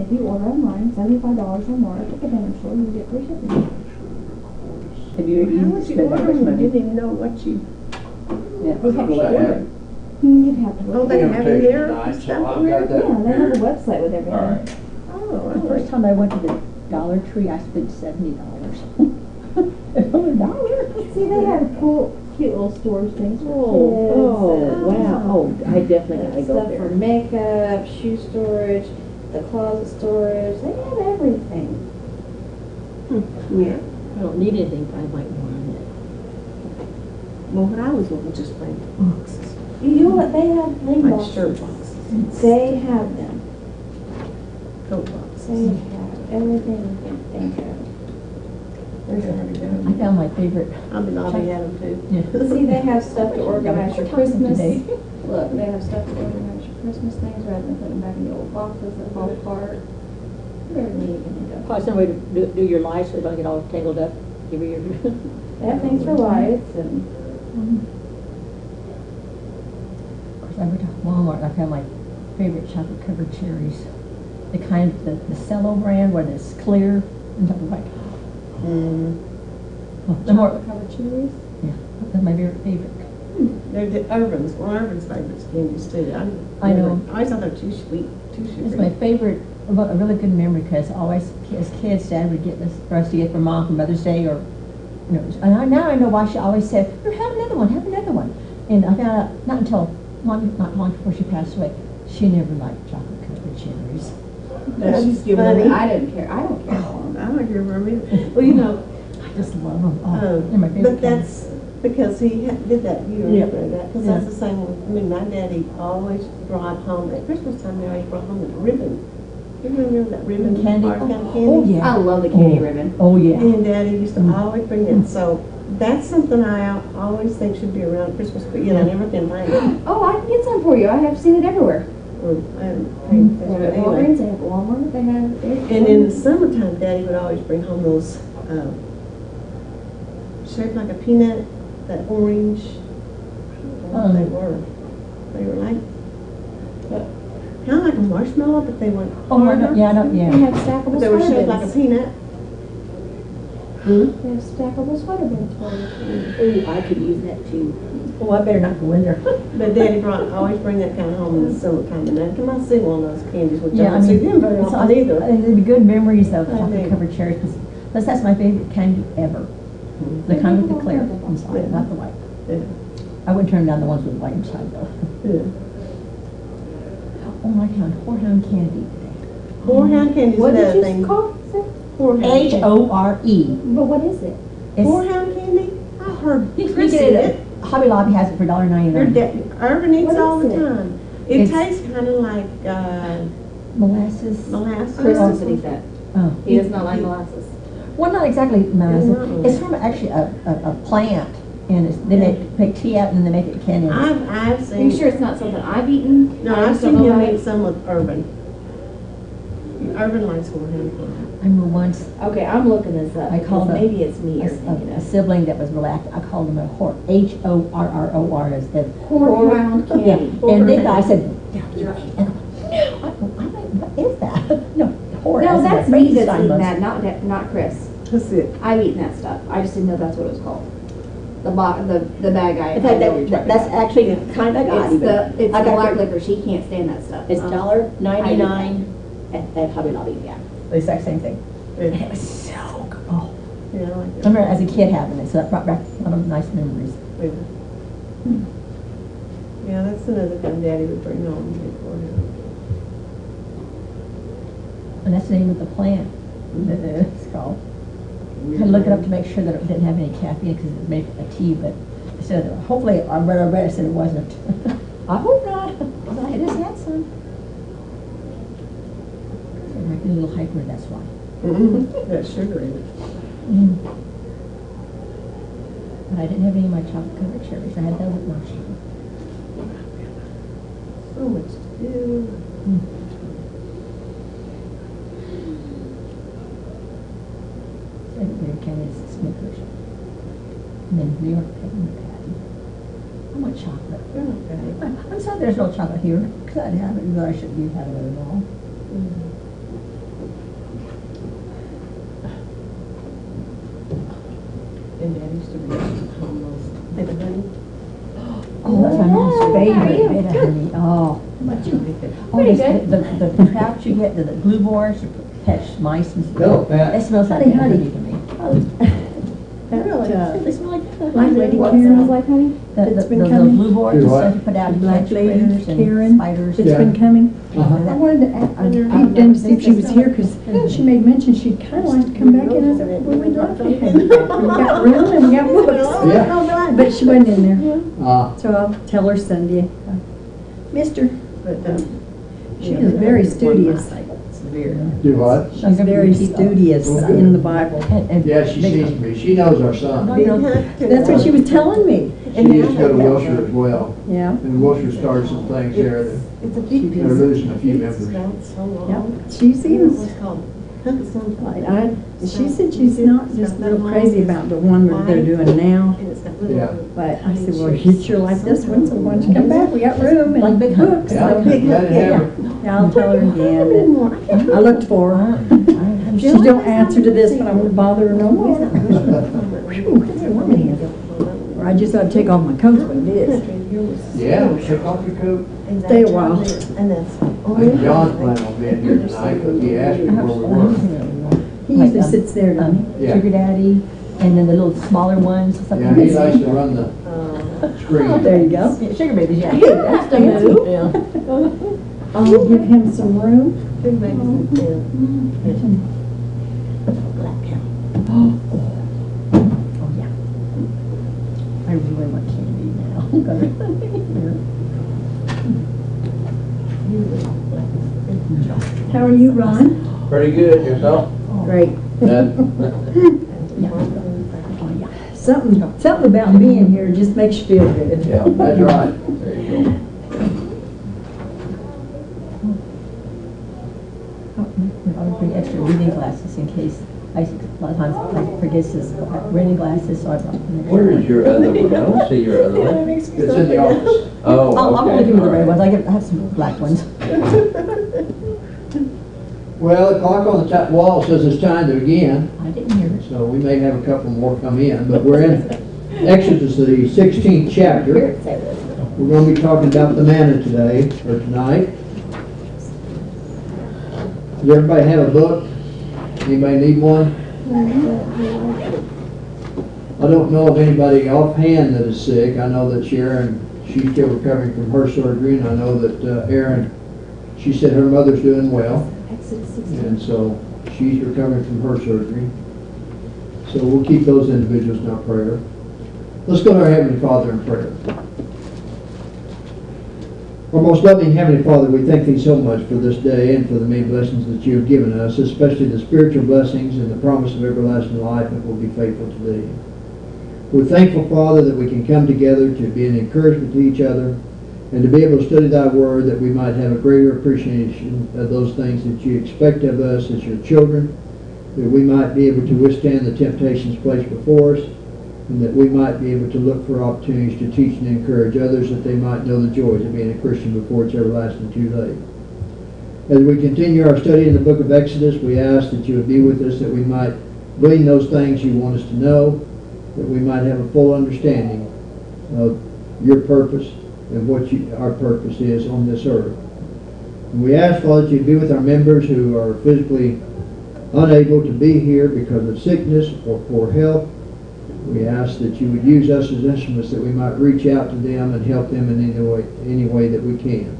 if you order online, $75 or more at the container store, you get free shipping. Have you How would you spent that order much when you money? didn't even know what you? Yeah, we have to order. You'd have to Oh, look. they Yeah, have it there. Nice, so Stuff I've in there. got that they have a here. website with everything. All right. Oh, The first time I went to the Dollar Tree, I spent $70. $1. See, they have cool, cute little storage things for kids. Oh, and, wow. Oh, I definitely gotta go stuff there. for makeup, shoe storage, the closet storage. They have everything. Yeah. I don't need anything, but I might want it. Well, what I was wanting was just like boxes, You know what? They have thing like boxes. shirt boxes, They have them. coat They boxes. have everything you can think of. There's already I done. found my favorite. Hobby Lobby had them too. Yeah. See, they have stuff to organize your Christmas. Today. Look, they have stuff to organize your Christmas things rather than putting them back in the old boxes that fall apart. Very neat and good. Probably some way to do your lights so they don't get all tangled up. Give me your. They have things for lights and Of course, I went to Walmart and I found my favorite chocolate covered cherries. The kind, the Cello brand where it's clear and top of white. Oh, the more, covered cherries. yeah, that's my favorite. They're the Irvin's, well, Irvin's favorite candies too. I know. I always thought they were too sweet, too It's my sugary. favorite, a really good memory because always, as kids, Dad would get this for us to get from Mom for Mother's Day or, you know, and now I know why she always said, "Here, have another one, have another one." And I found out, not until, not long before she passed away, she never liked chocolate covered cherries. That's She's giving them- funny. I didn't care. I don't care. I don't hear from him. Well, you know, I just love them. Oh, they're my favorite. but that's because he did that, you Yeah. remember that, because Yeah. that's the same with me. My daddy always brought home, at Christmas time, he always brought home a ribbon. You remember that ribbon? Candy? Hard kind of Oh, candy? yeah. I love the candy Oh. ribbon. Oh, yeah. And Daddy used to always bring it, so that's something I always think should be around Christmas, but you know, I never can find it. Oh, I can get some for you. I have seen it everywhere. They haven't paid They have attention, it but at anyway. Walgreens, they have it at Walmart, they have it. And in the summertime, Daddy would always bring home those, shaped like a peanut, that orange. I don't know what they were. They were like, kind of like a marshmallow, but they went Oh, my harder. God, yeah, I know, They yeah. have stackable But they were sweater shaped like a bins. peanut. They have stackable sweater bins for you. Oh, I could use that too. Oh, I better not go in there. But Daddy always bring that kind of home in the summertime, and every time I see one of those candies, which I Yeah, I don't see mean, them very it's often either. It'd be good memories of I chocolate know. covered cherries. Plus, that's my favorite candy ever. The kind with the clear inside, Yeah. not the white. Yeah. I wouldn't turn down the ones with white inside though. Yeah. Oh, I found Horehound candy today. Horehound candy is What another did you thing. call it? Horehound. H-O-R-E. But what is it? It's, Horehound candy? I heard you can Chris get eat it it. at Hobby Lobby has it for Your $1.99. Irvin eats What it all is the it? time. It It's- tastes kind of like Molasses. molasses. Chris doesn't eat that. Oh. He does not like molasses. Well, not exactly molasses. not It's from actually a plant, and it's, they make tea out and then they make it candy. I've Are seen. you sure it's not something I've eaten? No, I I've just don't seen know him about eat it. some with Irvin. Irvin likes horehound candy. I remember once Okay, I'm looking this up. I called because a- maybe it's me you're thinking a of. sibling that was real active. I called him a H-O-R-R-O-R as the Horehound Yeah, candy. and then I said, "Yeah, you're right." And I'm like, "No, I'm like, what is that?" No, horror. No, as in that's a me that's Frankenstein eating monster. that, not Chris. That's it. I've eaten that stuff. I just didn't know that's what it was called. The bad guy. In fact, I know what you're talking that's about. actually kind of got It's the I got black it. licorice. He can't stand that stuff. It's $1.99 I at Hobby Lobby, yeah. The exact same thing. And Yeah, it was so good. Oh, I like I it. remember as a kid having it, so that brought back a lot of nice memories. Yeah. Yeah, that's another thing Daddy would bring home before him. And that's the name of the plant that it's called. I had to look it up to make sure that it didn't have any caffeine because it was made a tea, but it said, hopefully, I read it said it wasn't. I hope not. But I just had some. I'm like a little hyper, that's why. Got sugar in it. Mm. But I didn't have any of my chocolate covered cherries. I had those at Marshall. So much to do. Everybody kind of Snickers. And then New York peppermint patty. I want chocolate. Okay. I'm sorry there's no chocolate here, because I'd have it, but I shouldn't be having it at all. And Dad used to read those. Maybe honey. Oh, that's my mom's How are favorite you? bit of honey. Oh. How about you, Nathan? Oh, Pretty this- good. The traps you get, the glue bars to catch mice and Hello, stuff. Pat. It smells like Honey, honey honey. to me. That, They smell like honey. Black Lady What Karen. smells like honey? That's been The coming? blue boards Do and what? stuff you put out to Black catch Lady critters Karen. and spiders. It's Yeah. been coming. Uh-huh. I wanted to ask, I peeked in to see if she was here, because she made mention she'd kind of like to come back in. I said, well, we'd love to have you back. We got room and we got books. Yeah. But she wasn't in there, Uh, so I'll tell her Sunday. Missed her, but she is very studious. do what? She's very studious in the Bible. And Yeah, she seems to be. She knows our son. No, you know, That's what she was telling me. She used to go to Wilshire as well. Yeah. And Wilshire started some things there that It's a big they're losing a few members. Yep. She seems, she said she's not just real crazy about the one that they're doing now. Yeah. But I said, well, you sure like this one, so why don't you come back? We got room Like and big books. Yeah, So, let it have her. yeah, I'll tell her again that I looked for her. She don't answer to this, but I won't bother her no more. Whew, it's warm. Or I just ought to take off my coat when it is. Yeah, take off your coat. Stay a while. I think John's planning on being here tonight, but he asked me where we were. He usually sits there, doesn't he? Yeah. Sugar Daddy, and then the little smaller ones, something. Yeah, he likes to run the screen. There you go. Yeah, Sugar babies, yeah. That's the move. Yeah. I'll give him some room. Oh, yeah. I really want candy now. How are you, Ron? Pretty good, yourself? Great. Good. Something about being here just makes you feel good. Yeah, that's right. There you go. I would bring extra reading glasses in case, a lot of times I forget his reading glasses, so I brought them. Where is your other one? I don't see your other one. It's in the office. Oh, I'm gonna okay, give you the all red right. ones, I have some black ones. Well, the clock on the top wall says it's time to begin, I didn't hear it. so we may have a couple more come in, but we're in Exodus, the 16th chapter. Hear it say this. We're going to be talking about the manna today, or tonight. Does everybody have a book? Anybody need one? I don't know of anybody offhand that is sick. I know that Sharon, she's still recovering from her surgery, and I know that Erin, she said her mother's doing well, and so she's recovering from her surgery. So we'll keep those individuals in our prayer. Let's go to our Heavenly Father in prayer. Our most loving Heavenly Father, we thank Thee so much for this day and for the many blessings that You have given us, especially the spiritual blessings and the promise of everlasting life that will be faithful to Thee. We're thankful, Father, that we can come together to be an encouragement to each other and to be able to study Thy Word, that we might have a greater appreciation of those things that You expect of us as Your children, that we might be able to withstand the temptations placed before us, and that we might be able to look for opportunities to teach and encourage others, that they might know the joys of being a Christian before it's everlasting too late. As we continue our study in the book of Exodus, we ask that You would be with us, that we might glean those things You want us to know, that we might have a full understanding of Your purpose and what our purpose is on this earth. And we ask, Father, that You'd be with our members who are physically unable to be here because of sickness or poor health. We ask that You would use us as instruments, that we might reach out to them and help them in any way that we can.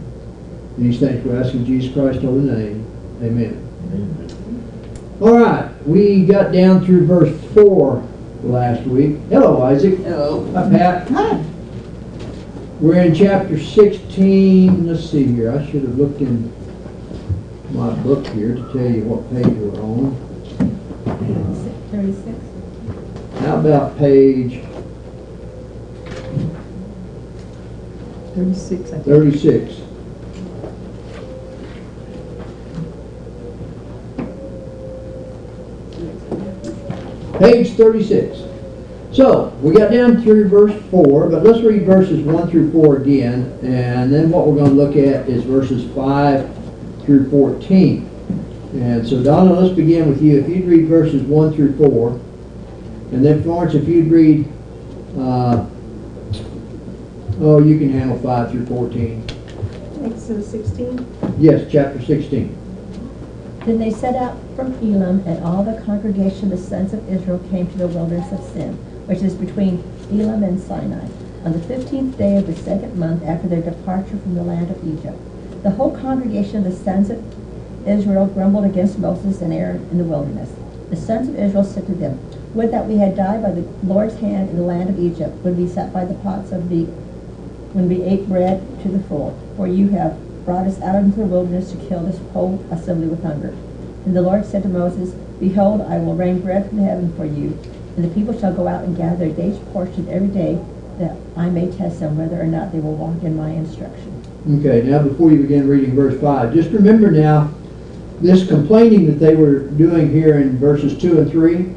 These things we ask in Jesus Christ's holy name. Amen. All right, we got down through verse 4 last week. Hello, Isaac. Hello. Hi, Pat. Hi. We're in chapter 16. Let's see here. I should have looked in my book here to tell you what page we're on. 36. How about page 36, I think. 36? Page 36. So, we got down through verse 4, but let's read verses 1 through 4 again, and then what we're going to look at is verses 5 through 14. And so, Donna, let's begin with you. If you'd read verses 1 through 4, And then Florence, if you'd read, you can handle 5 through 14. Exodus 16. Yes, chapter 16. Then they set out from Elim, and all the congregation of the sons of Israel came to the wilderness of Sin, which is between Elim and Sinai, on the 15th day of the second month after their departure from the land of Egypt. The whole congregation of the sons of Israel grumbled against Moses and Aaron in the wilderness. The sons of Israel said to them, "Would that we had died by the Lord's hand in the land of Egypt, when we sat by the pots when we ate bread to the full, for you have brought us out into the wilderness to kill this whole assembly with hunger." And the Lord said to Moses, "Behold, I will rain bread from heaven for you, and the people shall go out and gather their day's portion every day, that I may test them whether or not they will walk in my instruction." Okay, now before you begin reading verse 5, just remember now, this complaining that they were doing here in verses 2 and 3,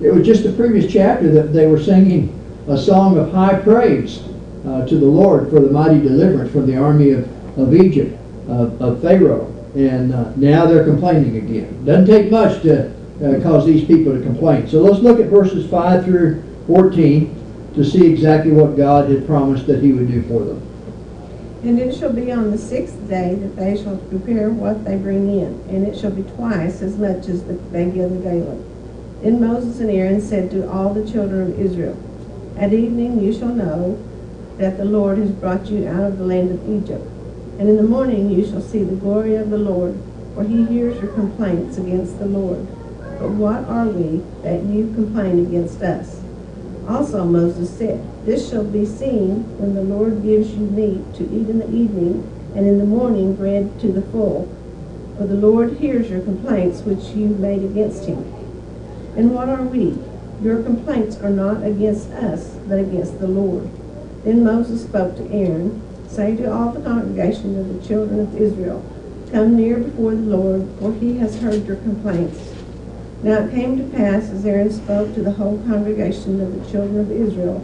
it was just the previous chapter that they were singing a song of high praise to the Lord for the mighty deliverance from the army of Egypt, of Pharaoh. And now they're complaining again. Doesn't take much to cause these people to complain. So let's look at verses 5 through 14 to see exactly what God had promised that he would do for them. And it shall be on the 6th day that they shall prepare what they bring in, and it shall be twice as much as they gather daily. Then Moses and Aaron said to all the children of Israel, "At evening you shall know that the Lord has brought you out of the land of Egypt. And in the morning you shall see the glory of the Lord, for he hears your complaints against the Lord. But what are we that you complain against us?" Also Moses said, "This shall be seen when the Lord gives you meat to eat in the evening, and in the morning bread to the full. For the Lord hears your complaints which you made against him. And what are we? Your complaints are not against us, but against the Lord." Then Moses spoke to Aaron, "Say to all the congregation of the children of Israel, Come near before the Lord, for he has heard your complaints." Now it came to pass, as Aaron spoke to the whole congregation of the children of Israel,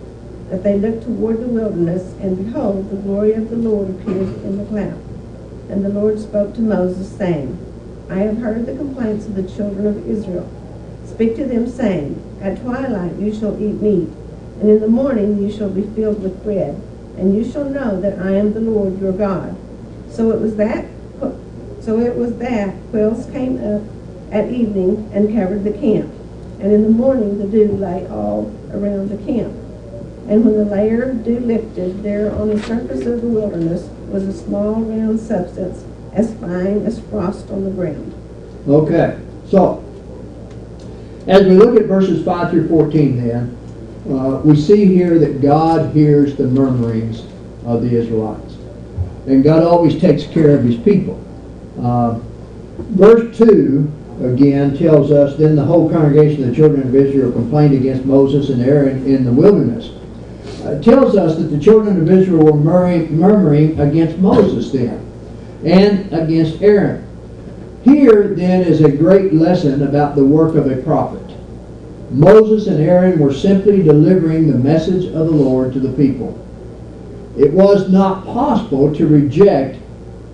that they looked toward the wilderness, and behold, the glory of the Lord appeared in the cloud. And the Lord spoke to Moses, saying, "I have heard the complaints of the children of Israel. Speak to them, saying, At twilight you shall eat meat, and in the morning you shall be filled with bread, and you shall know that I am the Lord your God." So it was that quails came up at evening and covered the camp, and in the morning the dew lay all around the camp. And when the layer of dew lifted, there on the surface of the wilderness was a small round substance, as fine as frost on the ground. Okay, so as we look at verses 5 through 14 then, we see here that God hears the murmurings of the Israelites. And God always takes care of his people. Verse 2 again tells us, "Then the whole congregation of the children of Israel complained against Moses and Aaron in the wilderness." It tells us that the children of Israel were murmuring against Moses then, and against Aaron. Here then is a great lesson about the work of a prophet. Moses and Aaron were simply delivering the message of the Lord to the people. It was not possible to reject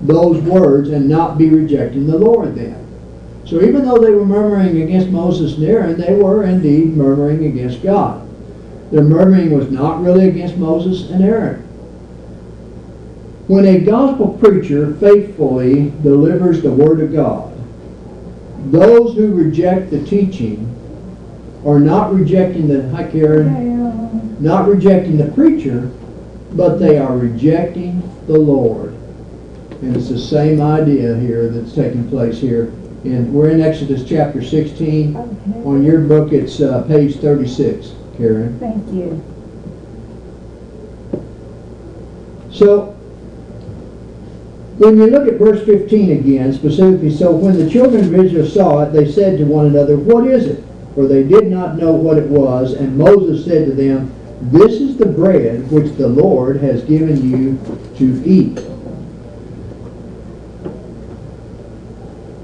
those words and not be rejecting the Lord then. So even though they were murmuring against Moses and Aaron, they were indeed murmuring against God. Their murmuring was not really against Moses and Aaron. When a gospel preacher faithfully delivers the Word of God, those who reject the teaching are not rejecting not rejecting the preacher, but they are rejecting the Lord. And it's the same idea here that's taking place here. And we're in Exodus chapter 16. Okay. On your book, it's page 36, Karen. Thank you. So, when we look at verse 15 again, specifically, "So when the children of Israel saw it, they said to one another, What is it? For they did not know what it was. And Moses said to them, This is the bread which the Lord has given you to eat."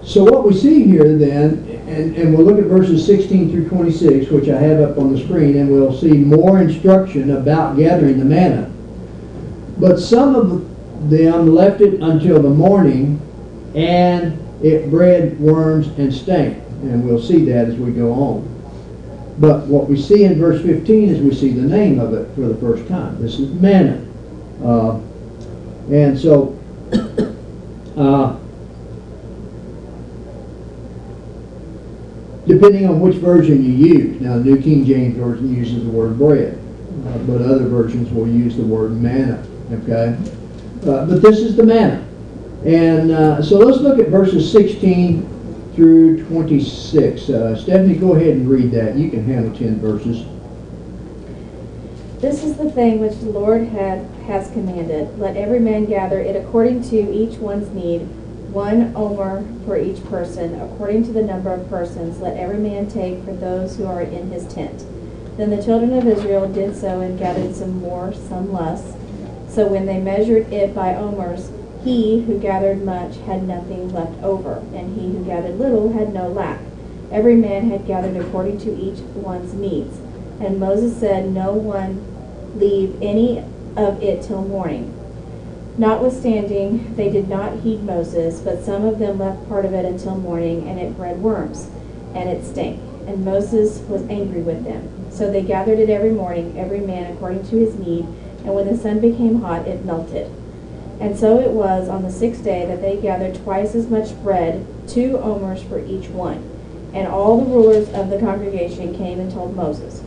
So what we see here then, and we'll look at verses 16 through 26, which I have up on the screen, and we'll see more instruction about gathering the manna. But some of them left it until the morning, and it bred worms and stank. And we'll see that as we go on. But what we see in verse 15 is we see the name of it for the first time. This is manna. And so, depending on which version you use. Now, the New King James Version uses the word bread, but other versions will use the word manna, okay? But this is the manna. And so let's look at verses 16 through 26. Stephanie, go ahead and read that. You can handle 10 verses. This is the thing which the Lord has commanded. Let every man gather it according to each one's need, 1 omer for each person, according to the number of persons. Let every man take for those who are in his tent. Then the children of Israel did so and gathered some more, some less. So when they measured it by omers, he who gathered much had nothing left over, and he who gathered little had no lack. Every man had gathered according to each one's needs. And Moses said, no one leave any of it till morning. Notwithstanding, they did not heed Moses, but some of them left part of it until morning, and it bred worms, and it stank. And Moses was angry with them. So they gathered it every morning, every man according to his need, and when the sun became hot, it melted. And so it was on the 6th day that they gathered twice as much bread, 2 omers for each one. And all the rulers of the congregation came and told Moses.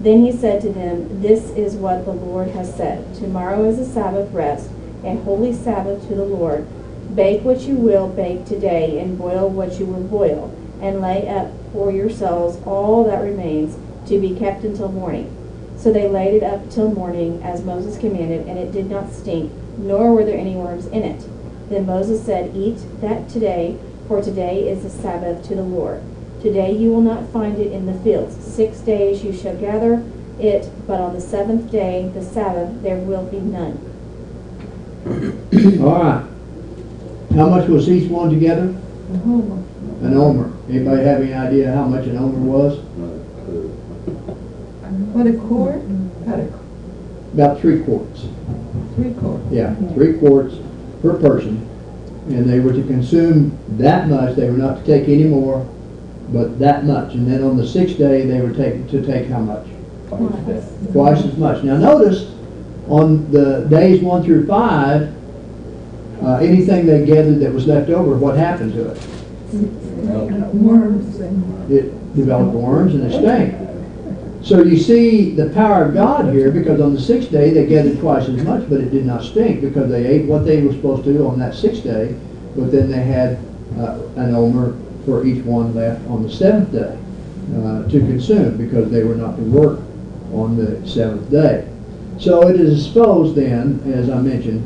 Then he said to them, this is what the Lord has said. Tomorrow is a Sabbath rest, a holy Sabbath to the Lord. Bake what you will bake today, and boil what you will boil, and lay up for yourselves all that remains, to be kept until morning. So they laid it up till morning, as Moses commanded, and it did not stink, nor were there any worms in it. Then Moses said, eat that today, for today is the Sabbath to the Lord. Today you will not find it in the fields. 6 days you shall gather it, but on the 7th day, the Sabbath, there will be none. All right. How much was each one together? An omer. Anybody have any idea how much an omer was? What, a quart? About 3 quarts. 3 quarts. Yeah, 3 quarts per person. And they were to consume that much. They were not to take any more, but that much. And then on the 6th day, they were to take how much? Twice as much. Now notice, on the days 1 through 5, anything they gathered that was left over, what happened to it? Worms. It developed worms and it stank. So you see the power of God here, because on the 6th day they gathered twice as much, but it did not stink, because they ate what they were supposed to do on that 6th day, but then they had an omer for each one left on the 7th day to consume, because they were not to work on the 7th day. So it is supposed then, as I mentioned,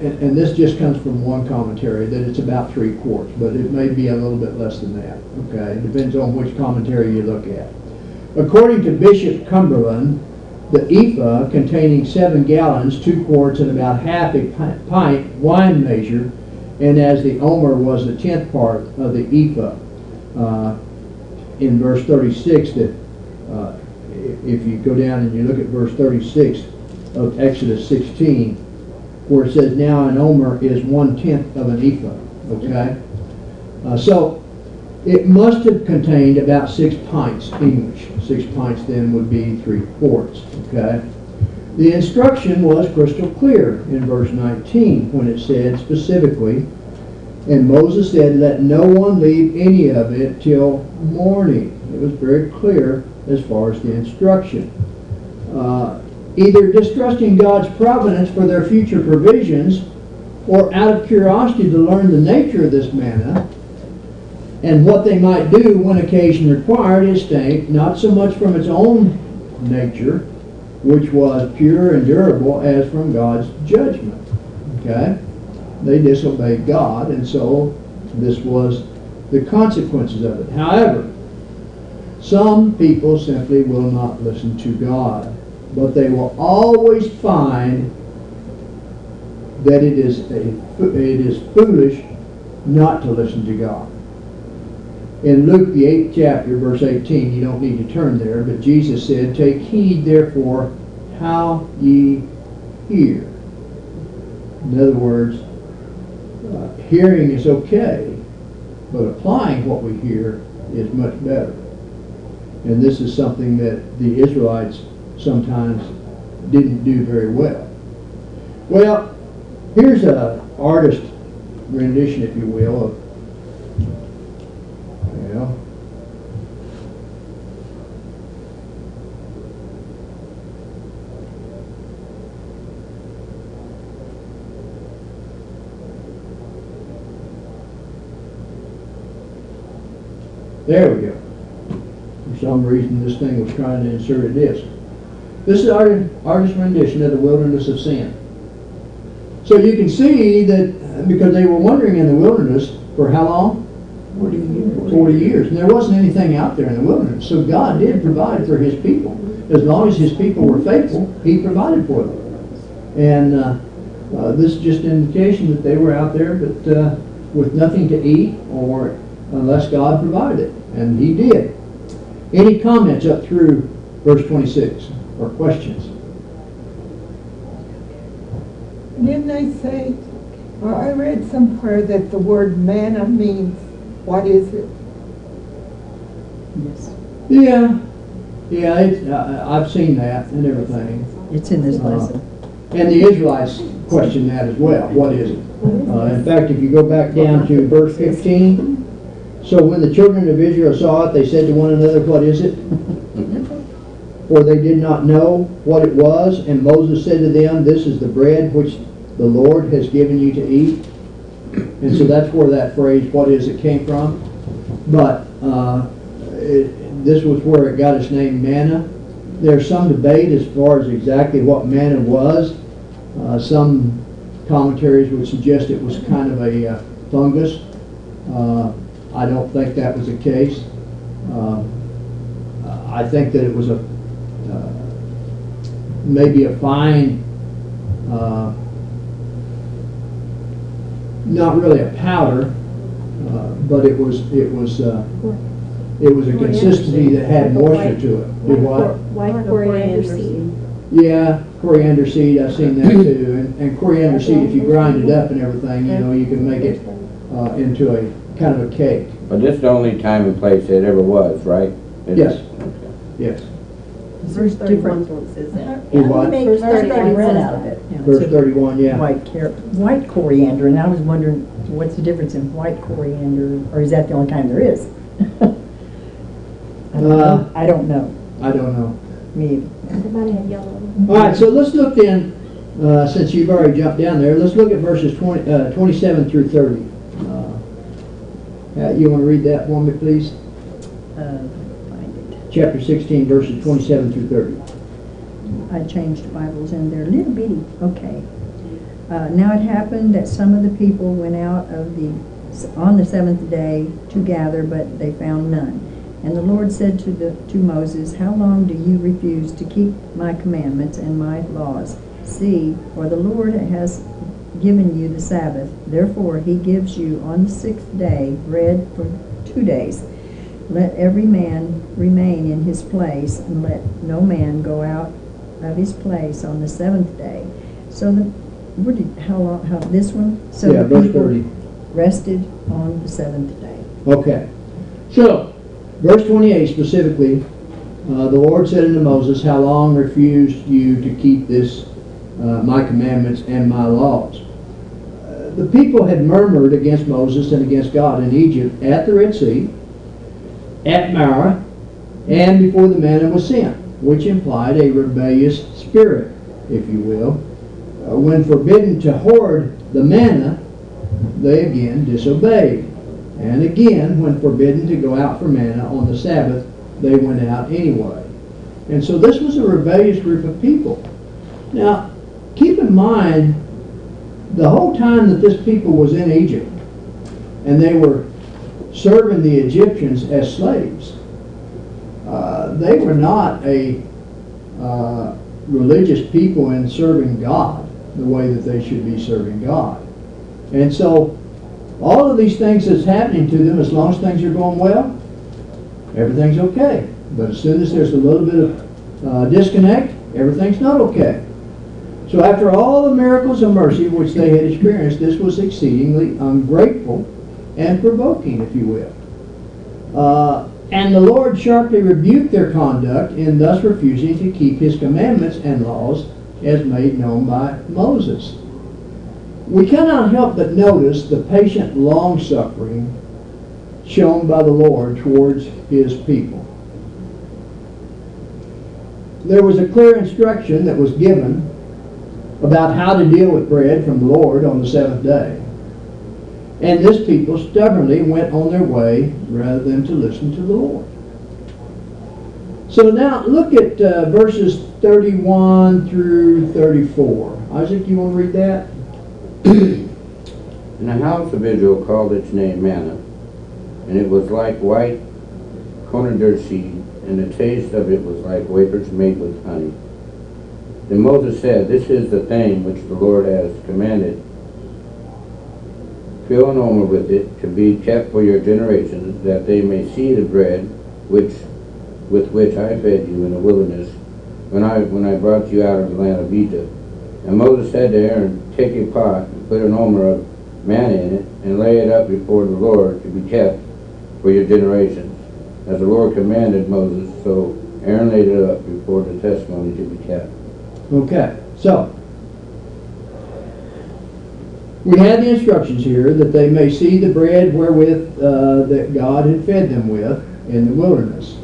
and this just comes from one commentary, that it's about 3 quarts, but it may be a little bit less than that. Okay, it depends on which commentary you look at. According to Bishop Cumberland, the ephah, containing 7 gallons, 2 quarts, and about half a pint wine measure, and as the omer was the 10th part of the ephah, in verse 36, that if you go down and you look at verse 36 of Exodus 16, where it says, now an omer is 1/10 of an ephah, okay? So it must have contained about 6 pints English. 6 pints then would be 3 quarts, okay? The instruction was crystal clear in verse 19 when it said specifically, and Moses said, let no one leave any of it till morning. It was very clear as far as the instruction. Either distrusting God's providence for their future provisions, or out of curiosity to learn the nature of this manna and what they might do when occasion required, it stank, not so much from its own nature, which was pure and durable, as from God's judgment. Okay? They disobeyed God, and so this was the consequences of it. However, some people simply will not listen to God, but they will always find that it is foolish not to listen to God. In Luke, the 8th chapter, verse 18, you don't need to turn there, but Jesus said, take heed, therefore, how ye hear. In other words, hearing is okay, but applying what we hear is much better. And this is something that the Israelites sometimes didn't do very well. Well, here's an artist rendition, if you will, of, well, there we go. For some reason, this thing was trying to insert a disc. This is our artist's rendition of the wilderness of sin. So you can see that because they were wandering in the wilderness for how long? 40 years. 40 years. And there wasn't anything out there in the wilderness. So God did provide for his people. As long as his people were faithful, he provided for them. And this is just an indication that they were out there but with nothing to eat or unless God provided it. And he did. Any comments up through verse 26 or questions? Didn't they say, or I read somewhere that the word manna means, what is it? Yes. Yeah, I've seen that and everything. It's in this lesson. And the Israelites questioned that as well. What is it? In fact, if you go back down to verse 15, so when the children of Israel saw it, they said to one another, what is it? For they did not know what it was. And Moses said to them, this is the bread which the Lord has given you to eat. And so that's where that phrase, what is it, came from. But this was where it got its name, manna. There's some debate as far as exactly what manna was. Some commentaries would suggest it was kind of a fungus. I don't think that was the case. I think that it was a maybe a fine, not really a powder, but it was a consistency that had moisture to it. Did what? White coriander seed. Yeah, coriander seed. I've seen that too. And coriander seed, if you grind it up and everything, you know, you can make it into a kind of a cake. But this is the only time and place it ever was, right? Yes. Yes. Verse 31 says that. Do what? Verse 31 read says out of that. it. Verse 31, yeah. White coriander, and I was wondering what's the difference in white coriander, or is that the only kind there is? I don't know. I don't know. Me either. They might have yellow. All right, so let's look then, since you've already jumped down there, let's look at verses 27 through 30. You want to read that for me, please? Find it. Chapter 16, verses 27 through 30. I changed Bibles in there, little bitty. Okay. Now it happened that some of the people went out on the seventh day to gather, but they found none. And the Lord said to Moses, how long do you refuse to keep my commandments and my laws? See, for the Lord has given you the Sabbath. Therefore he gives you on the sixth day bread for 2 days. Let every man remain in his place, and let no man go out of his place on the seventh day. So how this one? So Yeah, the verse people 30. rested on the seventh day. Okay. So, verse 28 specifically, the Lord said unto Moses, how long refused you to keep this, my commandments and my laws? The people had murmured against Moses and against God in Egypt at the Red Sea, at Marah, and before the manna was sent, which implied a rebellious spirit, if you will. When forbidden to hoard the manna, they again disobeyed. And again, when forbidden to go out for manna on the Sabbath, they went out anyway. And so this was a rebellious group of people. Now, keep in mind, the whole time that this people was in Egypt, and they were serving the Egyptians as slaves, they were not a religious people in serving God the way that they should be serving God. And so all of these things that's happening to them, as long as things are going well, everything's okay. But as soon as there's a little bit of disconnect, everything's not okay. So after all the miracles of mercy which they had experienced, this was exceedingly ungrateful and provoking, if you will. And the Lord sharply rebuked their conduct in thus refusing to keep his commandments and laws as made known by Moses. We cannot help but notice the patient long-suffering shown by the Lord towards his people. There was a clear instruction that was given about how to deal with bread from the Lord on the seventh day. And this people stubbornly went on their way rather than to listen to the Lord. So now look at verses 31 through 34. Isaac, you want to read that? And the house of Israel called its name manna, and it was like white coriander seed, and the taste of it was like wafers made with honey. Then Moses said, This is the thing which the Lord has commanded. Fill an omer with it, to be kept for your generations, that they may see the bread with which I fed you in the wilderness, when I brought you out of the land of Egypt. And Moses said to Aaron, Take a pot, and put an omer of manna in it, and lay it up before the Lord, to be kept for your generations. As the Lord commanded Moses, so Aaron laid it up before the testimony to be kept. Okay, so we had the instructions here that they may see the bread wherewith that God had fed them with in the wilderness.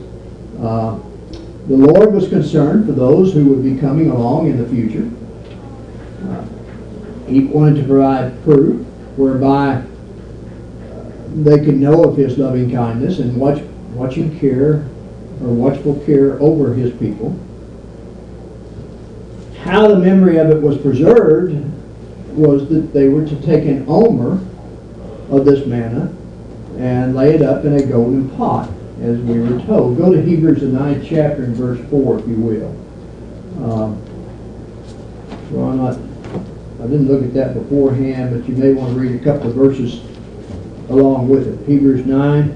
The Lord was concerned for those who would be coming along in the future. He wanted to provide proof whereby they could know of his loving kindness and watchful care over his people. How the memory of it was preserved was that they were to take an omer of this manna and lay it up in a golden pot, as we were told. Go to Hebrews, the 9th chapter, and verse 4, if you will. I didn't look at that beforehand, but you may want to read a couple of verses along with it. Hebrews 9.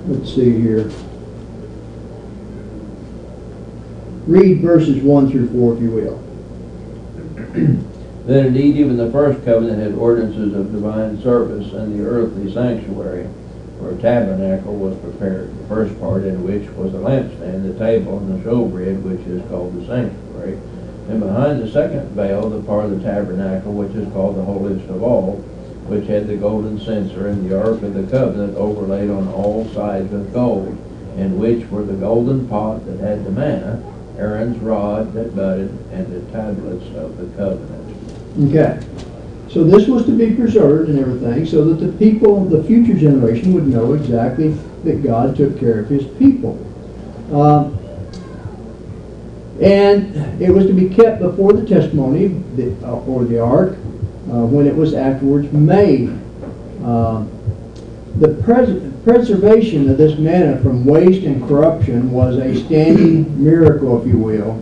Let's see here. Read verses 1 through 4, if you will. Then indeed even the first covenant had ordinances of divine service, and the earthly sanctuary, where a tabernacle was prepared, the first part in which was the lampstand, the table, and the showbread, which is called the sanctuary. And behind the second veil, the part of the tabernacle, which is called the holiest of all, which had the golden censer and the ark of the covenant overlaid on all sides with gold, in which were the golden pot that had the manna, Aaron's rod that budded, and the tablets of the covenant. Okay. So this was to be preserved and everything so that the people, the future generation, would know exactly that God took care of his people. And it was to be kept before the testimony, or the ark, when it was afterwards made. The preservation of this manna from waste and corruption was a standing miracle, if you will,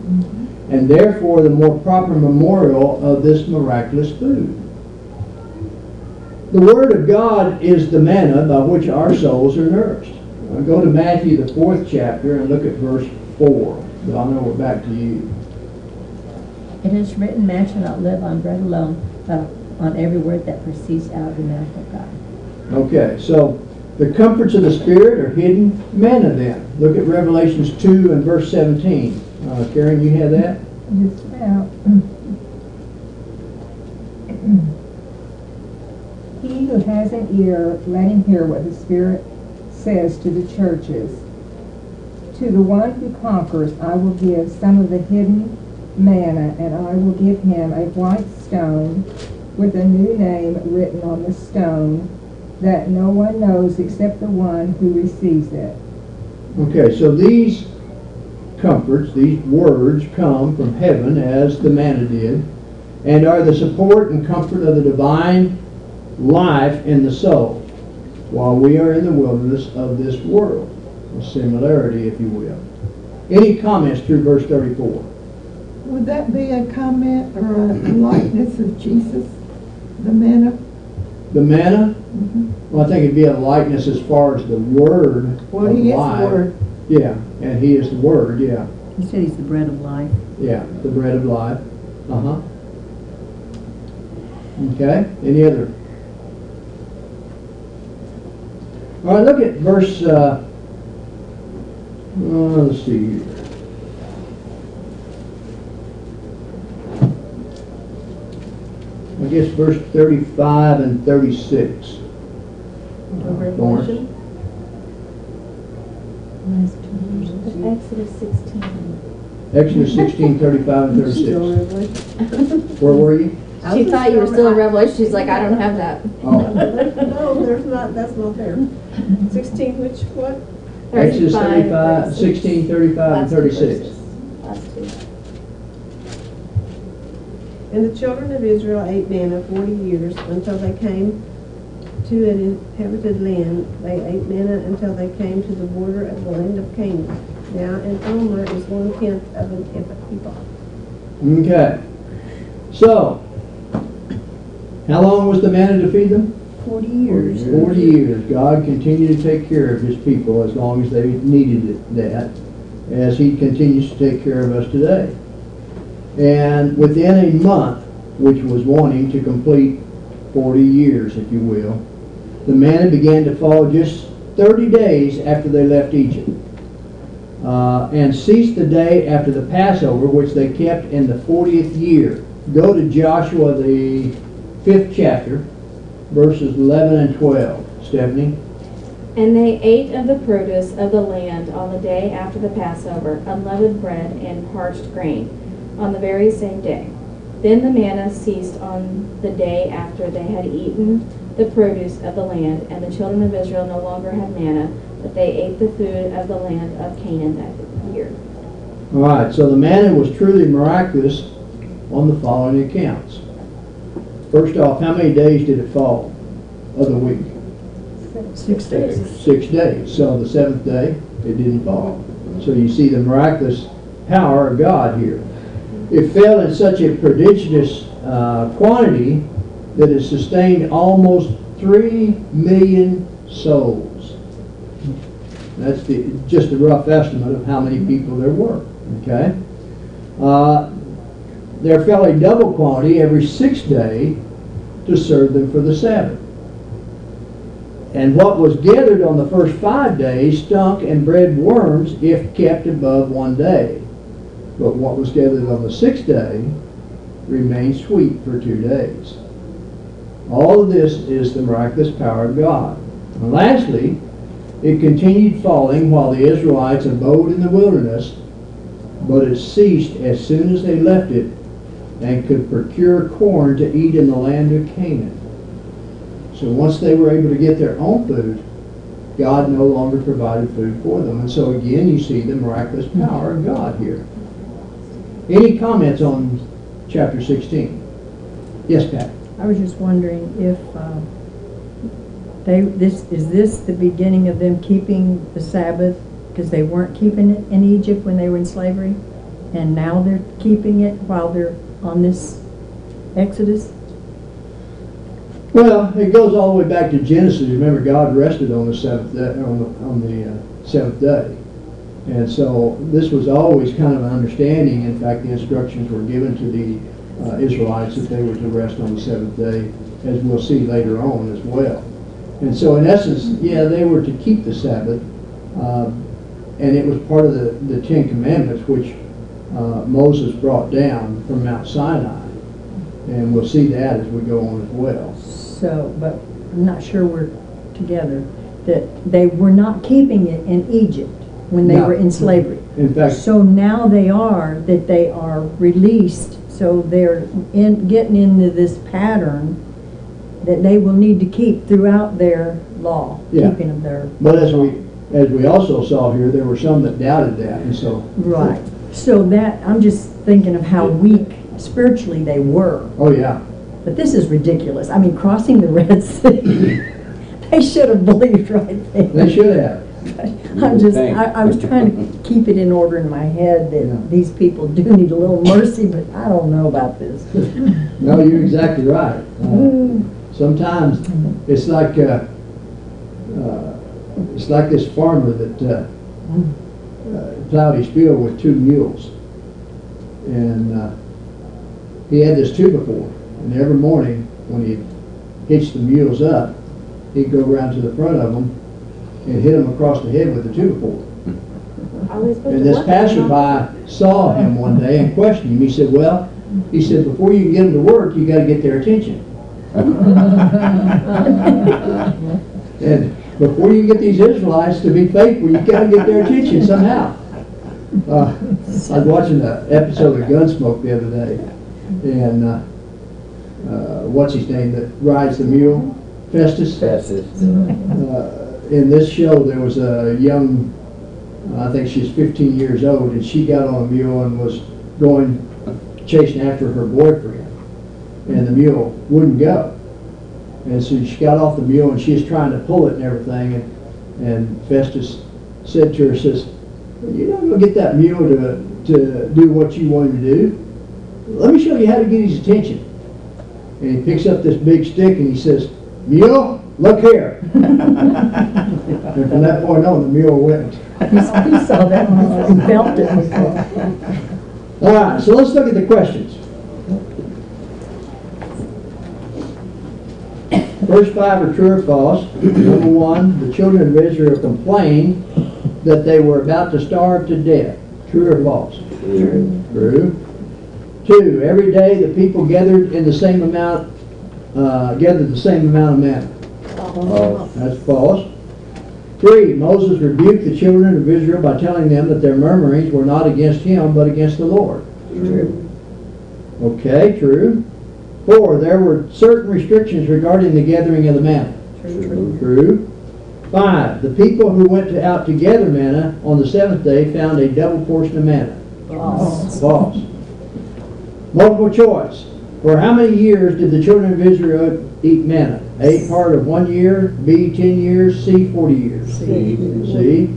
and therefore the more proper memorial of this miraculous food. The Word of God is the manna by which our souls are nourished. Go to Matthew, the 4th chapter, and look at verse 4. But I'll know we're back to you. It is written, man shall not live on bread alone, but on every word that proceeds out of the mouth of God. Okay, so the comforts of the Spirit are hidden manna then. Look at Revelations 2 and verse 17. Karen, you have that? Yes, ma'am. He who has an ear, let him hear what the Spirit says to the churches. To the one who conquers, I will give some of the hidden manna, and I will give him a white stone with a new name written on the stone, that no one knows except the one who receives it. Okay, so these comforts, these words, come from heaven as the manna did, and are the support and comfort of the divine life in the soul, while we are in the wilderness of this world. A similarity, if you will. Any comments through verse 34? Would that be a comment or a likeness of Jesus, the manna? The manna? Well, I think it'd be a likeness as far as the Word Well, of he is the life. Word. Yeah, and He is the Word, yeah. He said he's the bread of life. Yeah, the bread of life. Okay, any other? All right, look at verse, let's see here. I guess verse 35 and 36. Lawrence. Exodus 16. Exodus 16, 35 and 36. Where were you? She thought you were still in Revelation. She's like, I don't have that. Oh, No, there's not, that's not there. 16, which, what? Exodus 35, 36. 16, 35 and Last two 36. verses. Last two. And the children of Israel ate manna 40 years until they came to an inhabited land. They ate manna until they came to the border of the land of Canaan. Now an omer is 1/10 of an ephah. Okay. So, how long was the manna to feed them? 40 years. 40 years. God continued to take care of his people as long as they needed that, as he continues to take care of us today. And within a month, which was wanting to complete 40 years, if you will, the manna began to fall just 30 days after they left Egypt. And ceased the day after the Passover, which they kept in the 40th year. Go to Joshua, the 5th chapter, verses 11 and 12. Stephanie? And they ate of the produce of the land on the day after the Passover, unleavened bread and parched grain, on the very same day. Then the manna ceased on the day after they had eaten the produce of the land, and the children of Israel no longer had manna, but they ate the food of the land of Canaan that year. All right, so the manna was truly miraculous on the following accounts. First off, how many days did it fall of the week? 6 days. 6 days. So the 7th day, it didn't fall. So you see the miraculous power of God here. It fell in such a prodigious quantity that it sustained almost 3 million souls. That's just a rough estimate of how many people there were. Okay? There fell a double quantity every 6th day to serve them for the Sabbath. And what was gathered on the first 5 days stunk and bred worms if kept above 1 day. But what was gathered on the 6th day remained sweet for 2 days. All of this is the miraculous power of God. And lastly, it continued falling while the Israelites abode in the wilderness, but it ceased as soon as they left it and could procure corn to eat in the land of Canaan. So once they were able to get their own food, God no longer provided food for them. And so again, you see the miraculous power of God here. Any comments on chapter 16? Yes, Pat? I was just wondering if is this the beginning of them keeping the Sabbath, because they weren't keeping it in Egypt when they were in slavery, and now they're keeping it while they're on this Exodus? Well, it goes all the way back to Genesis. Remember, God rested on the 7th day, on the 7th day. And so this was always kind of an understanding. In fact, the instructions were given to the Israelites that they were to rest on the 7th day, as we'll see later on as well. And so in essence, yeah, they were to keep the Sabbath, and it was part of the Ten Commandments, which Moses brought down from Mount Sinai. And we'll see that as we go on as well. So, but I'm not sure we're together, that they were not keeping it in Egypt when they No. were in slavery. In fact, So now they are released, so they're getting into this pattern that they will need to keep throughout their law, Yeah. keeping of their. but as we also saw here, there were some that doubted that, and so. Right. So that, I'm just thinking of how weak spiritually they were. Oh yeah. But this is ridiculous. I mean, crossing the Red Sea, they should have believed right there. They should have. I was trying to keep it in order in my head that Yeah. these people do need a little mercy, but I don't know about this. No, you're exactly right. Sometimes it's like this farmer that plowed his field with 2 mules, and he had this too before. And every morning when he hitched the mules up, he'd go around to the front of them and hit him across the head with a 2-by-4. Are we supposed to And this look at him? passerby saw him one day and questioned him. He said, well, he said, before you can get them to work, you got to get their attention. And before you can get these Israelites to be faithful, you got to get their attention somehow. I was watching an episode of Gunsmoke the other day, and what's his name that rides the mule? Festus? Festus. In this show, there was a young, I think she was 15 years old, and she got on a mule and was going, chasing after her boyfriend, and the mule wouldn't go. And so she got off the mule, and she was trying to pull it and everything, and Festus said to her, says, you're not going to get that mule to do what you want him to do. Let me show you how to get his attention. And he picks up this big stick and he says, mule, look here. And from that point on, the mule went. He saw that one, he felt it. All right, so let's look at the questions. First 5 are true or false. Number 1, the children of Israel complained that they were about to starve to death. True or false? True. True. 2, every day the people gathered in the same amount, gathered the same amount of manna. False. That's false. 3, Moses rebuked the children of Israel by telling them that their murmurings were not against him, but against the Lord. True. Okay, true. 4, there were certain restrictions regarding the gathering of the manna. True. True. 5, the people who went out to gather manna on the 7th day found a double portion of manna. False. False. Multiple choice. For how many years did the children of Israel eat manna? A, part of 1 year, B, 10 years, C, 40 years. C.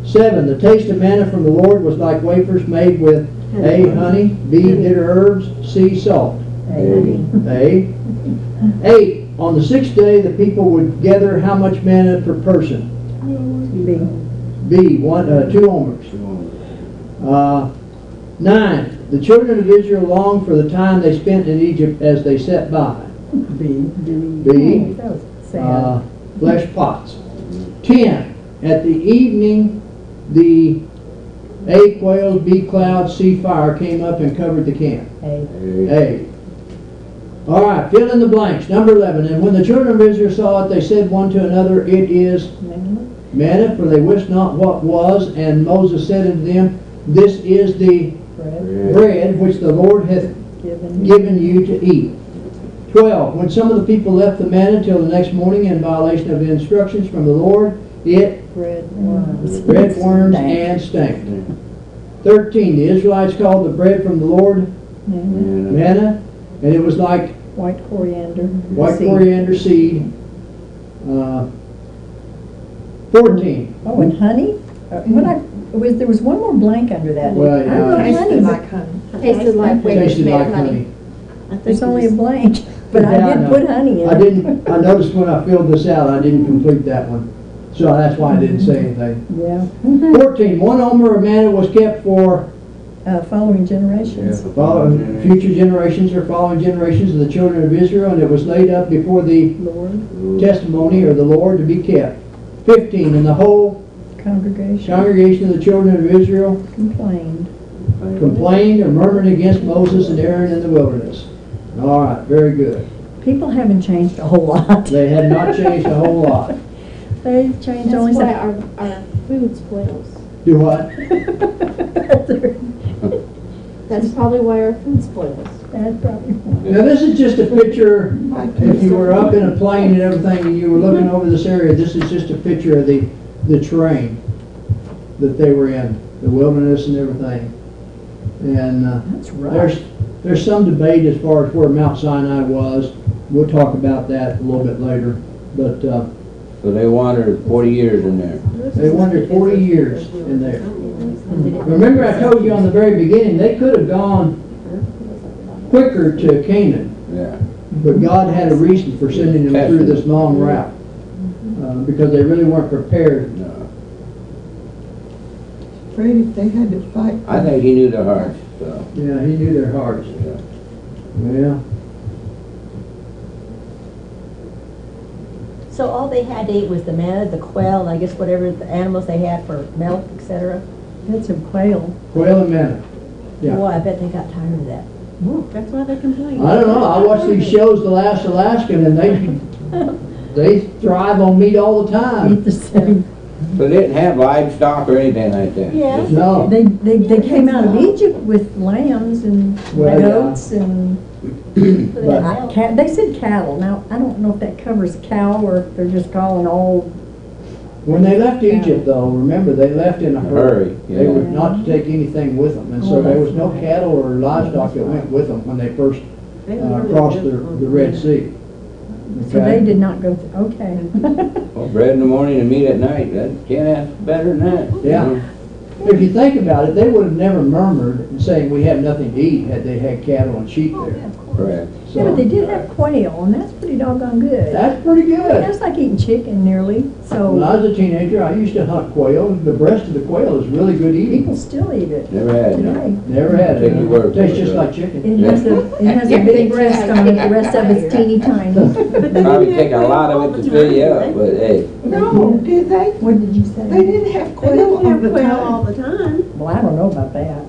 7, the taste of manna from the Lord was like wafers made with A, honey, B, bitter herbs, C, salt. A. 8, on the 6th day the people would gather how much manna per person? B, 2 omers. 9, the children of Israel longed for the time they spent in Egypt as they sat by. B, flesh pots. 10, at the evening the A, quails, B, clouds, C, fire came up and covered the camp. A. All right, fill in the blanks. Number 11, and when the children of Israel saw it, they said one to another, it is manna, for they wist not what was. And Moses said unto them, this is the bread which the Lord hath given you to eat. 12, when some of the people left the manna till the next morning in violation of the instructions from the Lord, it bred worms and stank. 13, the Israelites called the bread from the Lord manna, and it was like White coriander seed. 14. Oh, and honey? There was one more blank under that. Well, I don't know, yeah. honey. Tasted like wafers Tasted made like of honey. honey. There's only a blank, but Yeah, I I did know. put honey in it. I noticed when I filled this out, I didn't complete that one. So that's why I didn't say anything. Yeah. 14, 1 omer of manna was kept for Following generations. future generations or following generations of the children of Israel, and it was laid up before the Lord, testimony or the Lord to be kept. 15, and the whole congregation of the children of Israel complained. complained or murmured against Moses and Aaron in the wilderness. All right, very good. People haven't changed a whole lot. They had not changed a whole lot. They changed That's only why some. our food spoils. Do what? That's probably why our food spoils. That's probably why. Now this is just a picture, if you were up in a plane and everything and you were looking over this area, this is just a picture of the terrain that they were in, the wilderness and everything. And That's right. there's some debate as far as where Mount Sinai was. We'll talk about that a little bit later. But So they wandered 40 years in there. they wandered 40 years in there. Remember I told you on the very beginning, they could have gone quicker to Canaan. Yeah. But God had a reason for sending them through this long route. Because they really weren't prepared. No. Afraid if they had to fight. I think he knew their hearts, so. Yeah, he knew their hearts. Yeah. Well, So all they had to eat was the manna, the quail, and I guess whatever the animals they had for milk, etc. Had some quail. Quail and manna. Yeah. Boy, I bet they got tired of that. That's why they complain. I don't know, I watch these shows, The Last Alaskan, and they thrive on meat all the Eat time. the same. So they didn't have livestock or anything like that? Yeah. Just- No. They came out of Egypt with lambs and Well, yeah. goats and they said cattle. Now, I don't know if that covers cow or if they're just calling all. When they left Egypt though, remember, they left in a hurry. Hurry, They were yeah. not to take anything with them, and so there was no cattle or livestock that went with them when they first crossed the Red Sea. So Okay? they did not go through, okay. Well, bread in the morning and meat at night, that can't ask better than that. you Yeah. know? If you think about it, they would have never murmured and saying we have nothing to eat had they had cattle and sheep there. Correct. Yeah, but they So, did have quail, and that's pretty doggone good. that's pretty good. That's like eating chicken nearly, When I so was a teenager, I used to hunt quail. The breast of the quail is really good eating. people still eat it Never had it. today. Never had Take your it. word for Tastes it, just yeah. like chicken. It has a big breast on it, the rest of it's teeny tiny. Probably take a lot of it to fill you up, but hey. No, did they? What did you They say? didn't have They quail didn't all have the quail all time. the time. Well, I don't know about that,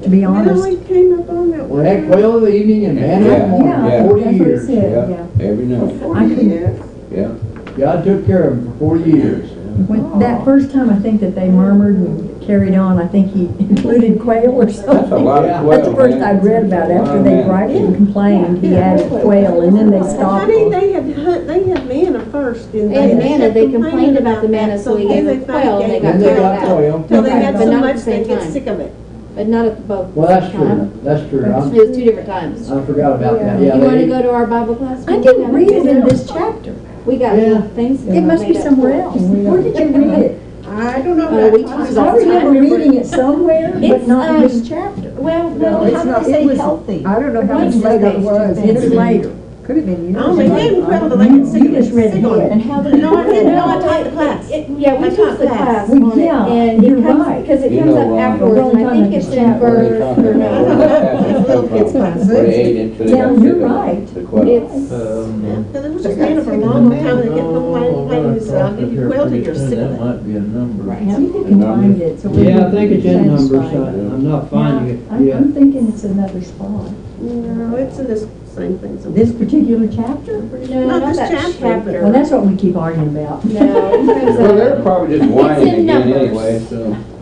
to be It honest. only came up on that We one had time. quail in the evening and manna in the Yeah, morning yeah. for 40 That's what it years. said, yeah. Every night, I couldn't, yeah. God took care of them for 40 years. when, that first time, I think that they murmured and carried on, I think he included quail or something. That's a lot Yeah. of quail, That's the first man. I'd read about it, after Oh, they man. griped and complained, he added quail, and then they stopped. Honey, they had manna first. And They had manna, kept they complaining complained about the manna, that, so we then gave them they quail, and they gave got Then them they tired got of that. quail. Till they Okay, had but so not at much the they same get time. sick of it. But not at the both. Well, that's time. true. That's true. It was 2 different times. I forgot about that. Yeah, You wanna they, go to our Bible class? I didn't read it in this chapter. We got Yeah. things. It must be made up somewhere for us. else. Where did you read it? I don't know. Oh, we about- talked I about it. remember reading it somewhere, but It's, not in this chapter. Well, No, well, it's how not- do they it say was- healthy? I don't know how What's much later it the was. page? It's later. Could have been, you I know. only gave them quail till they get sick You of it. just read sick of ahead. it. And how do No, I didn't. No, I taught the class. Yeah, we I took taught the class. class Well, on it, yeah, and you're it comes, right. because it You comes know, up Ron. afterwards, and I think it's in Where they verse, talking or about where no. the passage come from, It's class. where they ate it till they Yeah, got sick you're of it, right. the quail. It's, Because it was just manna for a long time, and they kept complaining, so I'll give you quail till you're sick That of it. might be a number. Right. See if you can find it, so we're yeah, I think it's in Numbers. satisfied. I'm not finding it I'm yet. thinking it's another spot. No, it's in this same thing. This particular chapter? no, Not not this that chapter, chapter. Well, that's what we keep arguing about. No, it comes Well, up. they're probably just whining in again Numbers. anyway, so.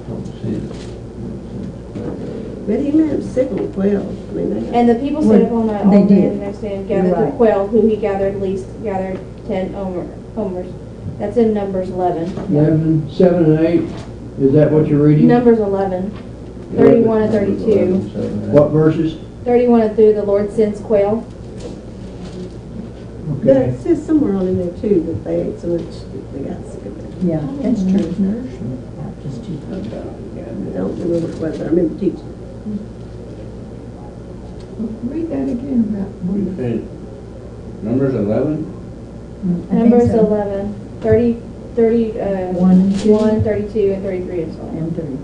Don't see it. But he made them sick of quail. I mean, they. And the people Well, stayed up all night, all they day, did. and the next day, and gathered You're the right. quail, who he gathered least, gathered 10 homers. That's in Numbers 11. 11, 7, and 8. Is that what you're reading? Numbers 11, 31 and 32. What verses? 31 and through, the Lord sends quail. But Okay. it says somewhere on in there too, that they ate so much, that they got sick of it. Yeah, that's true. I don't remember what it was, but I remember teaching. Read that again about. Okay. Numbers 11? I think Numbers so. 11, 30, 1 and 2. 1, 32, and 33 and so on. And 30.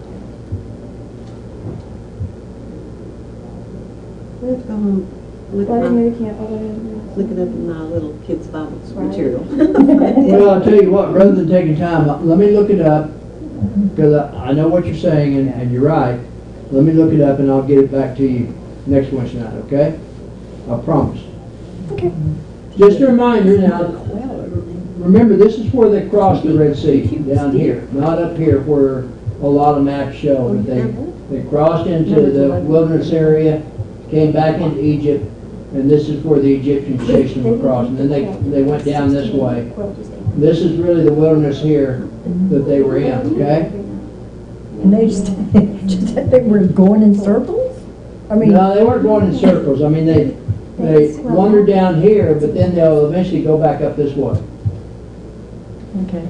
Let's go home. Look Well, I at didn't my, really can't, look it up in my little kids' Bible Right. material. Well, I'll tell you what, rather than taking time, let me look it up, because I know what you're saying, and you're right. Let me look it up, and I'll get it back to you next Wednesday night, okay? I promise. Okay. Just a reminder now, remember, this is where they crossed the Red Sea, down here, not up here where a lot of maps show. But they crossed into the wilderness area, came back into Egypt, and this is where the Egyptians chased them across. And then they went down this way. This is really the wilderness here that they were in, okay? And they just they were going in circles? I mean, No, they weren't going in circles. I mean, they wandered down here, but then they'll eventually go back up this way. okay.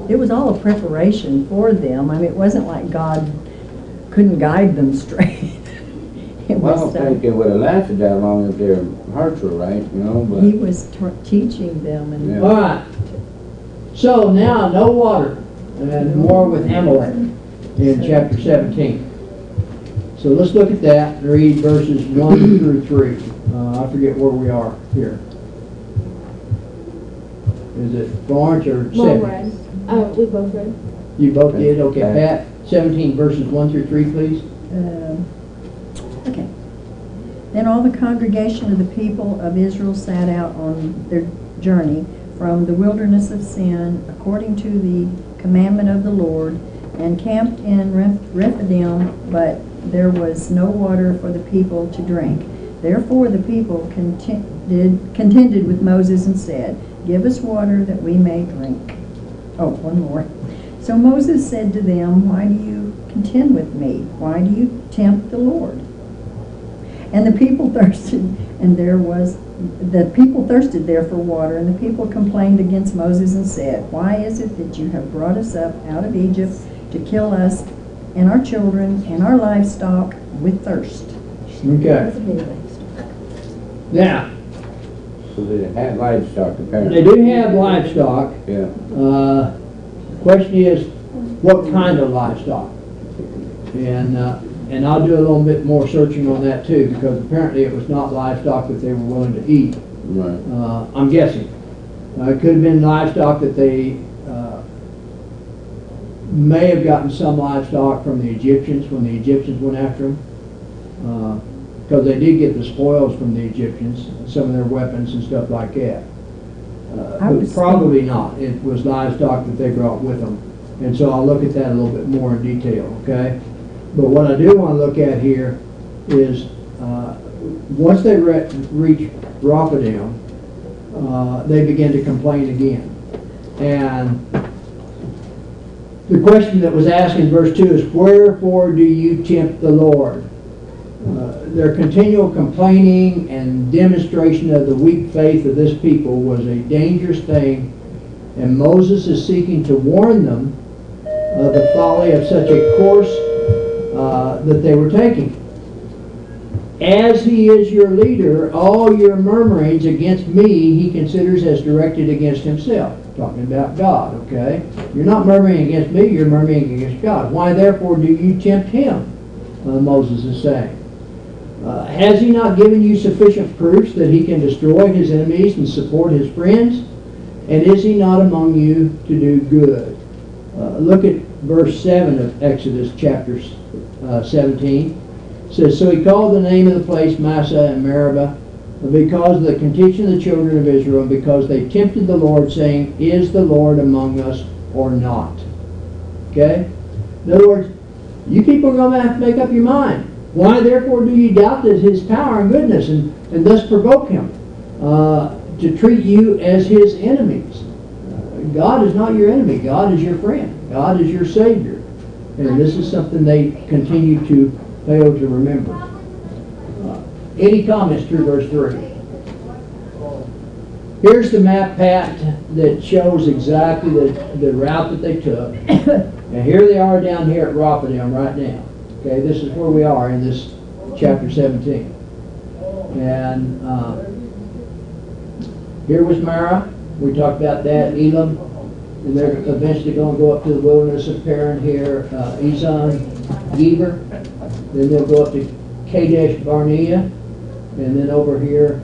It was all a preparation for them. I mean, it wasn't like God couldn't guide them straight. It Well, I was, don't think it would have lasted that long if their hearts were right, you know, he but. was teaching them and Yeah. All right. So now, no water, and more with Amalek in chapter 17. So let's look at that and read verses 1 through 3. I forget where we are here. Is it Florence or Long Stephanie? read. We both read. You both did? Okay, Pat. Pat, 17 verses 1 through 3, please. Okay. Then all the congregation of the people of Israel set out on their journey from the wilderness of Sin, according to the commandment of the Lord, and camped in Rephidim, but there was no water for the people to drink. Therefore the people contended with Moses and said, "Give us water that we may drink." Oh, one more. So Moses said to them, "Why do you contend with me? Why do you tempt the Lord?" And the people thirsted, and the people thirsted there for water, and the people complained against Moses and said, "Why is it that you have brought us up out of Egypt to kill us and our children and our livestock with thirst?" Okay. Now, So they had livestock they apparently. do have livestock. Yeah. Question is, what kind of livestock? And I'll do a little bit more searching on that too, because apparently it was not livestock that they were willing to eat. Right. I'm guessing. It could have been livestock that they may have gotten some livestock from the Egyptians when the Egyptians went after them. Because they did get the spoils from the Egyptians, some of their weapons and stuff like that. But probably not. It was livestock that they brought with them. And so I'll look at that a little bit more in detail, okay? But what I do want to look at here is once they reach Rephidim, they begin to complain again. And the question that was asked in verse 2 is, "Wherefore do you tempt the Lord?" Their continual complaining and demonstration of the weak faith of this people was a dangerous thing, and Moses is seeking to warn them of the folly of such a course that they were taking. As he is your leader, all your murmurings against me he considers as directed against himself. Talking about God, okay? You're not murmuring against me, you're murmuring against God. Why therefore do you tempt him? Moses is saying. Has he not given you sufficient proofs that he can destroy his enemies and support his friends? And is he not among you to do good? Look at verse 7 of Exodus chapter 17. It says, "So he called the name of the place Massah and Meribah, because of the contention of the children of Israel, because they tempted the Lord, saying, Is the Lord among us or not?" Okay? In other words, you people are going to have to make up your mind. Why therefore do you doubt his power and goodness, and thus provoke him to treat you as his enemies? God is not your enemy. God is your friend. God is your Savior. And this is something they continue to fail to remember. Any comments through verse 3? Here's the map, Pat, that shows exactly the route that they took. And here they are down here at Rephidim right now. Okay, this is where we are in this chapter 17. And here was Marah. We talked about that. Elam. And they're eventually going to go up to the wilderness of Paran here. Ezon, Geber. Then they'll go up to Kadesh Barnea. And then over here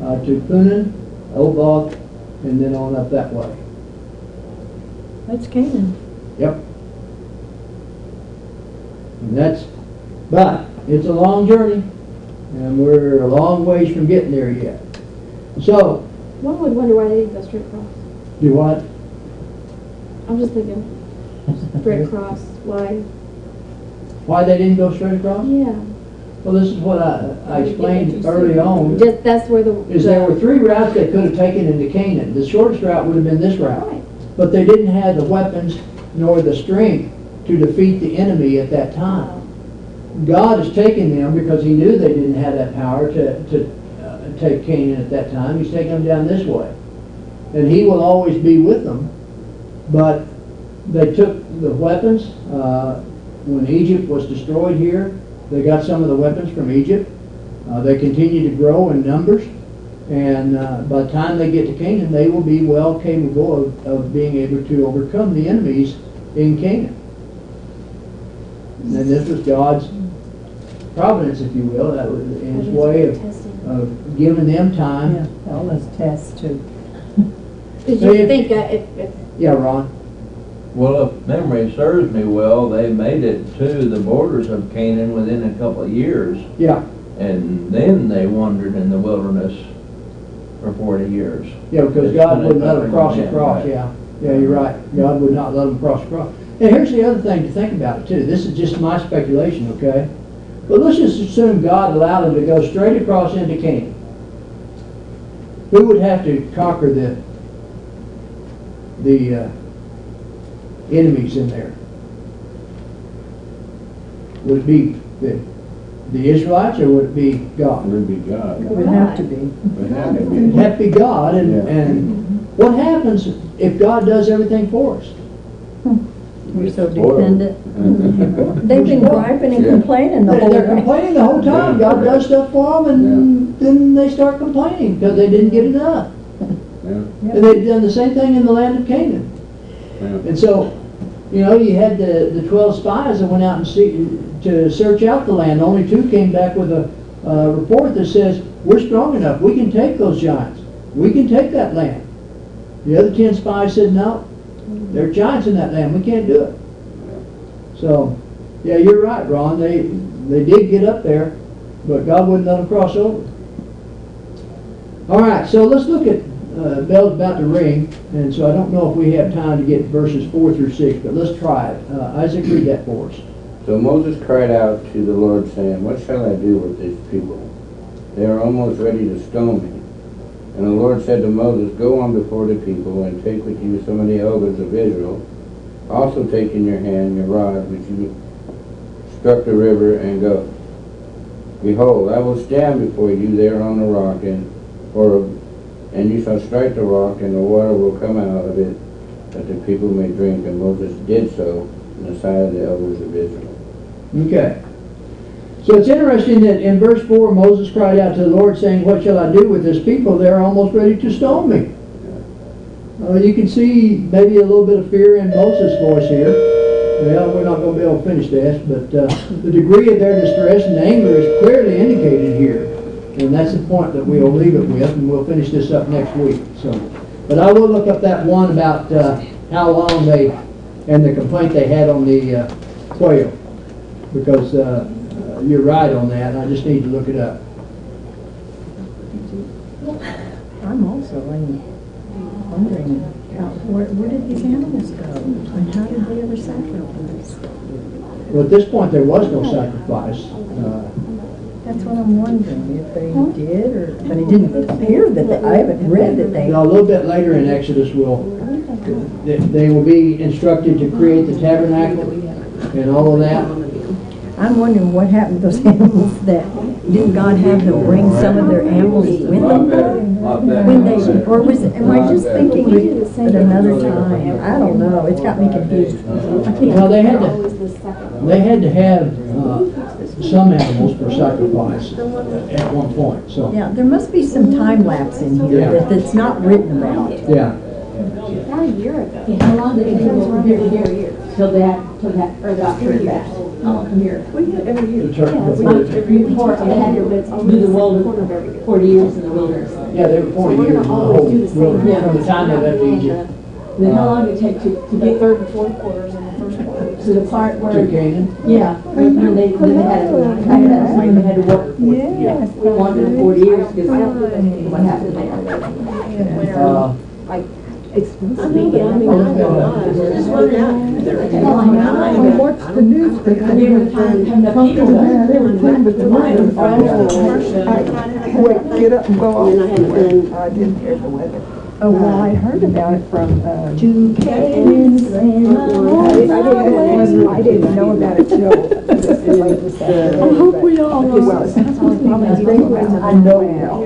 to Punan, Oboth, and then on up that way. That's Canaan. Yep. And but it's a long journey, and we're a long ways from getting there yet. So, One would wonder why they didn't go straight across. do what? I'm just thinking, straight across, why? Why they didn't go straight across? Yeah. Well, this is what I explained early on. Just, that's where There were three routes they could have taken into Canaan. The shortest route would have been this route. Right. But they didn't have the weapons nor the strength to defeat the enemy at that time. God has taken them because he knew they didn't have that power to take Canaan at that time. He's taken them down this way. And he will always be with them. But they took the weapons. When Egypt was destroyed here, they got some of the weapons from Egypt. They continue to grow in numbers. And by the time they get to Canaan, they will be well capable of being able to overcome the enemies in Canaan. And this was God's providence, if you will. That was in his way of giving them time. Yeah, all those tests too. Because you think if Yeah, Ron? Well, if memory serves me well, they made it to the borders of Canaan within a couple of years. Yeah, And then they wandered in the wilderness for 40 years. yeah, because God wouldn't let them cross across, yeah. Yeah, you're right. God would not let them cross across. And here's the other thing to think about it too. This is just my speculation, okay? But let's just assume God allowed them to go straight across into Canaan. Who would have to conquer the enemies in there? Would it be the Israelites, or would it be It God? would be God. It would have to be. Would have to It'd be. have to be God, Yeah. and what happens if God does everything for us? We're so Spoiled. dependent. They've been griping and Yeah. complaining the whole They're way. complaining the whole time. God does stuff for them, and then they start complaining because they didn't get enough. Yeah, And they've done the same thing in the land of Canaan. yeah. And so, you know, you had the 12 spies that went out and to search out the land. Only 2 came back with a report that says, we're strong enough. We can take those giants. We can take that land. The other 10 spies said, no, there are giants in that land. We can't do it. So, yeah, you're right, Ron. They did get up there, but God wouldn't let them cross over. All right, so let's look at bell's about to ring, and so I don't know if we have time to get verses 4 through 6, but let's try it. Isaac, read that for us. So Moses cried out to the Lord, saying, what shall I do with these people? They are almost ready to stone me. And the Lord said to Moses, go on before the people, and take with you some of the elders of Israel. Also take in your hand your rod, which you struck the river, and go. Behold, I will stand before you there on the rock, and you shall strike the rock, and the water will come out of it, that the people may drink. And Moses did so in the sight of the elders of Israel. Okay. So it's interesting that in verse 4, Moses cried out to the Lord, saying, what shall I do with this people? They're almost ready to stone me. You can see maybe a little bit of fear in Moses' voice here. Well, we're not going to be able to finish this, but the degree of their distress and anger is clearly indicated here. And that's the point that we'll leave it with, and we'll finish this up next week. So, but I will look up that one about how long and the complaint they had on the quail, because you're right on that, and I just need to look it up. I'm also wondering, where did these animals go? And how did they ever sacrifice? Well, at this point, there was no sacrifice. That's what I'm wondering, if they did, or, but it didn't appear that they, I haven't read that they. Now, a little bit later in Exodus, they will be instructed to create the tabernacle and all of that. I'm wondering what happened to those animals that, didn't God have them bring some of their animals with them? When they, or was it, am I just thinking at another time? I don't know, it's got me confused. Well, they had to have some animals for sacrifice at one point, so. Yeah, there must be some time lapse in here that's not written about. Yeah. about a year ago. How long did it take from here till that, or got turned back? From here. We had every year. The church- Yeah, we did every year. Before, they had to do the wilderness, 40 years in the wilderness. Yeah, they were 40 So we're years in gonna the always whole, do the same thing. from the time they left Egypt Then how long did it take to The get third and fourth quarters and the first quarter. to the part to where, Canaan. yeah, when they had, when they had to work for Yes. longer than 40 years because what happened there. It's supposed to be, but I mean, I don't know. Just run out. I watched the news, but And they were having the talking people. about everything but the weather. Wait, get up and go off. I didn't hear the weather. Oh, well, I heard about it from, To Canaan, I didn't know about it till late this afternoon. I hope we all know. Well, I know now.